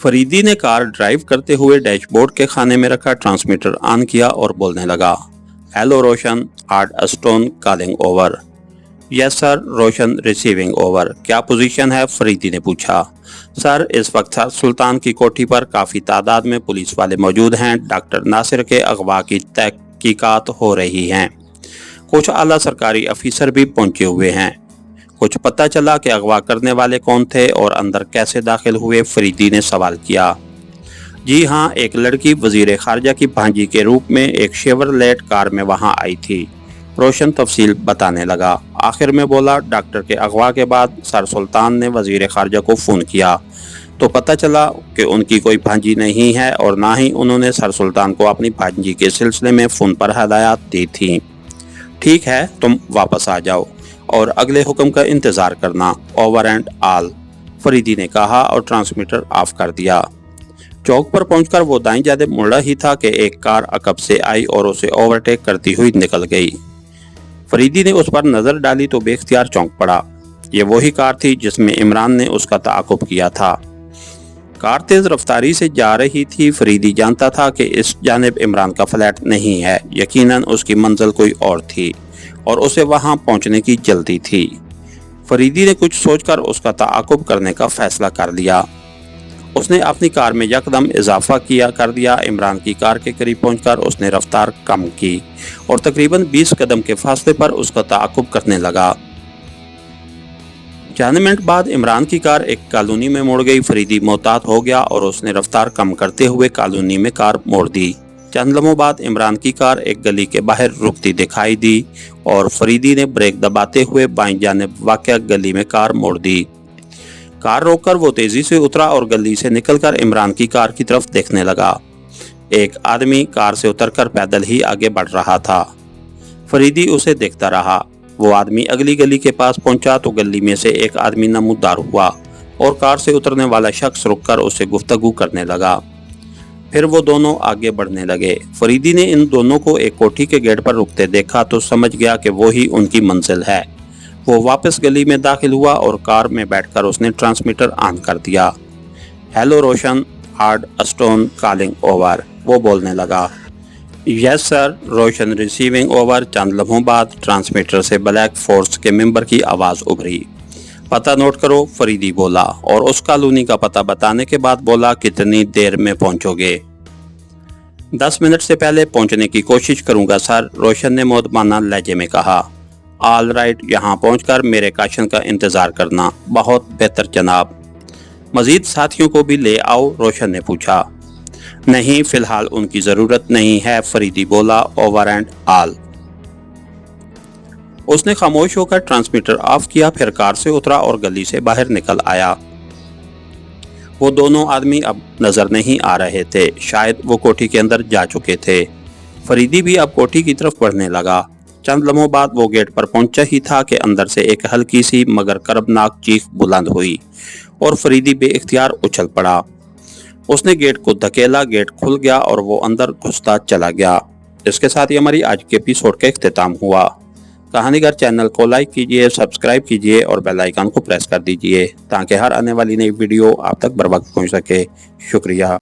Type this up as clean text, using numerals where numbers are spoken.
फरीदी ने car drive करते हुए डैशबोर्ड के खाने में रखा ट्रांसमीटर ऑन किया और बोलने लगा, hello Roshan, art stone calling over. Yes sir, Roshan receiving over. क्या पोजीशन है? फरीदी ने पूछा। सर, इस वक्त सर सुल्तान की कोठी पर काफ़ी तादाद में पुलिस वाले मौजूद हैं। डॉक्टर नासिर के अगवा की तहकीकात हो रही हैं। कुछ आला सरकारी अफीसर भी पहुंचे हुए हैं। कुछ पता चला कि अगवा करने वाले कौन थे और अंदर कैसे दाखिल हुए? फरीदी ने सवाल किया। जी हाँ, एक लड़की वजीर खारजा की भांजी के रूप में एक शेवरलेट कार में वहाँ आई थी। रोशन तफसील बताने लगा। आखिर में बोला, डॉक्टर के अगवा के बाद सर सुल्तान ने वजीर खारजा को फ़ोन किया तो पता चला कि उनकी कोई भांजी नहीं है और ना ही उन्होंने सर सुल्तान को अपनी भांजी के सिलसिले में फ़ोन पर हदायत दी थी। ठीक है, तुम वापस आ जाओ और अगले हुक्म का इंतज़ार करना, ओवर एंड ऑल, फरीदी ने कहा और ट्रांसमीटर ऑफ कर दिया। चौक पर पहुंचकर वो दाईं जानिब मुड़ ही था कि एक कार अकब से आई और उसे ओवरटेक करती हुई निकल गई। फरीदी ने उस पर नज़र डाली तो बेख्तियार चौंक पड़ा। ये वही कार थी जिसमें इमरान ने उसका ताक़ुब किया था। कार तेज़ रफ्तारी से जा रही थी। फरीदी जानता था कि इस जानिब इमरान का फ्लैट नहीं है, यकीनन उसकी मंजिल कोई और थी और उसे वहां पहुंचने की जल्दी थी। फरीदी ने कुछ सोचकर उसका ताक़ुब करने का फैसला कर लिया। उसने अपनी कार में यकदम इजाफा कर दिया। इमरान की कार के करीब पहुंचकर उसने रफ्तार कम की और तकरीबन 20 कदम के फासले पर उसका ताक़ुब करने लगा। चंद मिनट बाद इमरान की कार एक कॉलोनी में मुड़ गई। फरीदी मोहतात हो गया और उसने रफ्तार कम करते हुए कॉलोनी में कार मोड़ दी। चंद लम्हों बाद इमरान की कार एक गली के बाहर रुकती दिखाई दी और फरीदी ने ब्रेक दबाते हुए बाईं जानिब वाक़या गली में कार मोड़ दी। कार रोककर वो तेजी से उतरा और गली से निकलकर इमरान की कार की तरफ देखने लगा। एक आदमी कार से उतरकर पैदल ही आगे बढ़ रहा था। फरीदी उसे देखता रहा। वो आदमी अगली गली के पास पहुंचा तो गली में से एक आदमी नमूदार हुआ और कार से उतरने वाला शख्स रुककर उससे गुफ्तगू करने लगा। फिर वो दोनों आगे बढ़ने लगे। फरीदी ने इन दोनों को एक कोठी के गेट पर रुकते देखा तो समझ गया कि वो ही उनकी मंजिल है। वो वापस गली में दाखिल हुआ और कार में बैठकर उसने ट्रांसमीटर ऑन कर दिया। Hello Roshan, art stone calling over, वो बोलने लगा। Yes sir, Roshan receiving over. चंद लम्हों बाद ट्रांसमीटर से ब्लैक फोर्स के मेंबर की आवाज़ उभरी। पता नोट करो, फरीदी बोला और उस कॉलोनी का पता बताने के बाद बोला, कितनी देर में पहुंचोगे? 10 मिनट से पहले पहुंचने की कोशिश करूंगा सर, रोशन ने मोदमाना लहजे में कहा। ऑल राइट, यहाँ पहुंचकर मेरे काशन का इंतज़ार करना। बहुत बेहतर जनाब। मज़ीद साथियों को भी ले आओ, रोशन ने पूछा। नहीं, फ़िलहाल उनकी ज़रूरत नहीं है, फरीदी बोला, ओवर एंड ऑल। उसने खामोश होकर ट्रांसमीटर ऑफ किया, फिर कार से उतरा और गली से बाहर निकल आया। वो दोनों आदमी अब नज़र नहीं आ रहे थे। शायद वो कोठी के अंदर जा चुके थे। फरीदी भी अब कोठी की तरफ बढ़ने लगा। चंद लम्हों बाद वो गेट पर पहुंचा ही था कि अंदर से एक हल्की सी मगर करबनाक चीख बुलंद हुई और फरीदी बेइख्तियार उछल पड़ा। उसने गेट को धकेला, गेट खुल गया और वो अंदर घुसता चला गया। इसके साथ ही हमारी आज के एपिसोड का इख्तिताम हुआ। कहानीगर चैनल को लाइक कीजिए, सब्सक्राइब कीजिए और बेल आइकन को प्रेस कर दीजिए ताकि हर आने वाली नई वीडियो आप तक बर वक्त पहुँच सके। शुक्रिया।